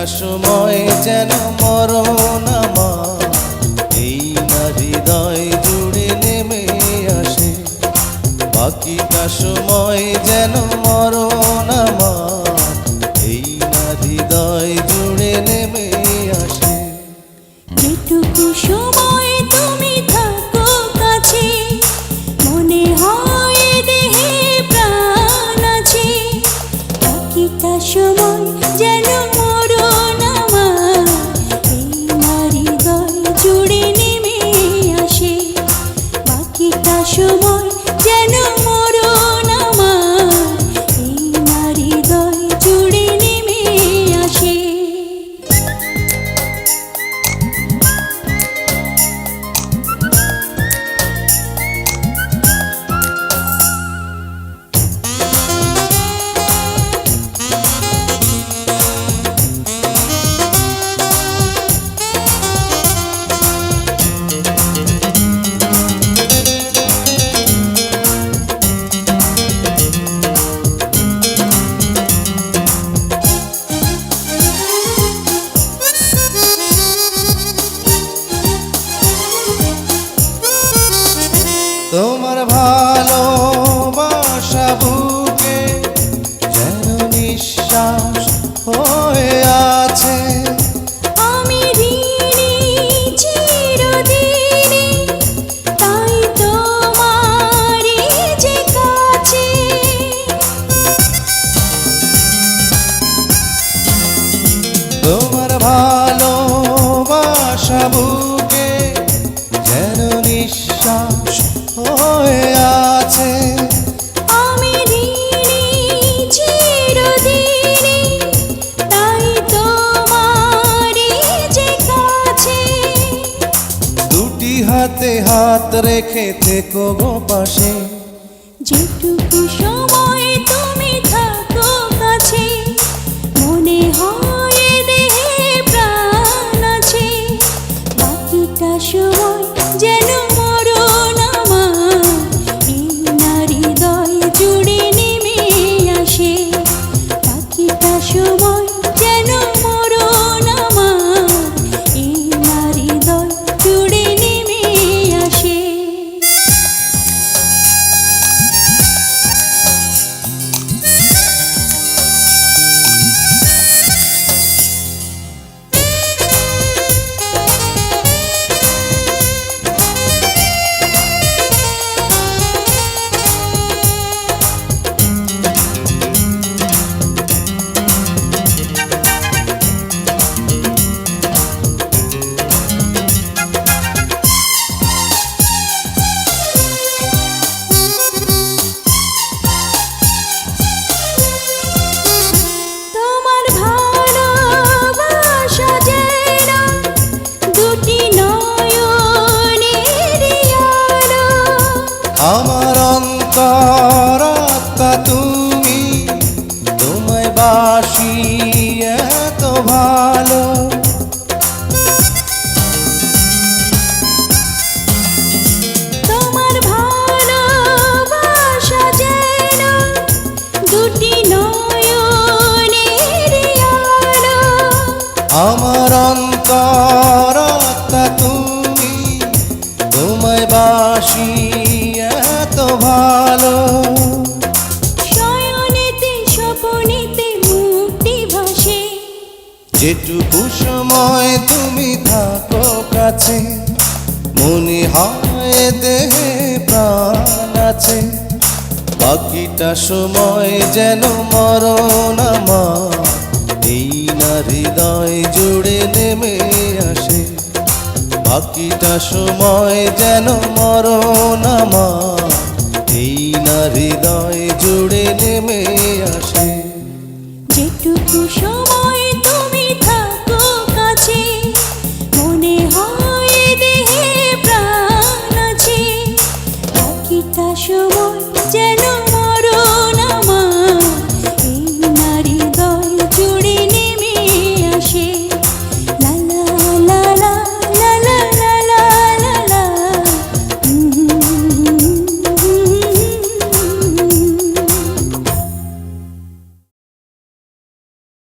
সময় যেন মরণ আমার এই না হৃদয় জুড়ে নেমে আসে। বাকিটা সময় যেন মরণ আমার এই না হৃদয় জুড়ে নেমে আসে। যেটুকু সময় তুমি থাকো কাছে, মনে হয় দেহে প্রাণ আছে। বাকিটা সময় যেন মরণ আমার এই না হৃদয় জুড়ে নেমে আসে। বাকিটা সময় যেন মরণ আমার এই না হৃদয় জুড়ে নেমে আসে। তোমার ভালোবাসা বুকে যেন নিঃশ্বাস হয়ে আছে। আমি ঋণী চিরদিনই, তাই তোমারই যে কাছে। তোমার ভালোবাসা বুকে যেন নিঃশ্বাস হয়ে আছে। আমি ঋণী চিরদিনই, তাই তোমারই যে কাছে। দুটি হাতে হাত রেখে থেকো গো পাশে। যেটুকু সময় তুমি থাকো কাছে, মনে হয় দেহে প্রাণ আছে। বাকিটা সময় যেন মরণ আমার এই না হৃদয় জুড়ে নেমে আসে। বাকিটা সময় যেন মরণ আমার এই না হৃদয় জুড়ে নেমে আসে। তোমার ভালোবাসা যেন দুটি নয়নের আলো। আমার অন্তরাত্মা তুমি, তোমায় বাসি এত ভালো। তোমার ভালোবাসা যেন দুটি নয়নের আলো। আমার অন্তরাত্মা তুমি, তোমায় বাসি এত ভালো। শয়নেতে স্বপনেতে মুক্তি ভাসে। যেটুকু সময় তুমি থাকো কাছে, মনে হয় দেহে প্রাণ আছে। বাকিটা সময় যেন মরণ আমার এই না হৃদয় জুড়ে নেমে আসে। বাকিটা সময় যেন মরণ আমার এই না হৃদয় জুড়ে নেমে আসে। যেটুকু সময় তুমি থাকো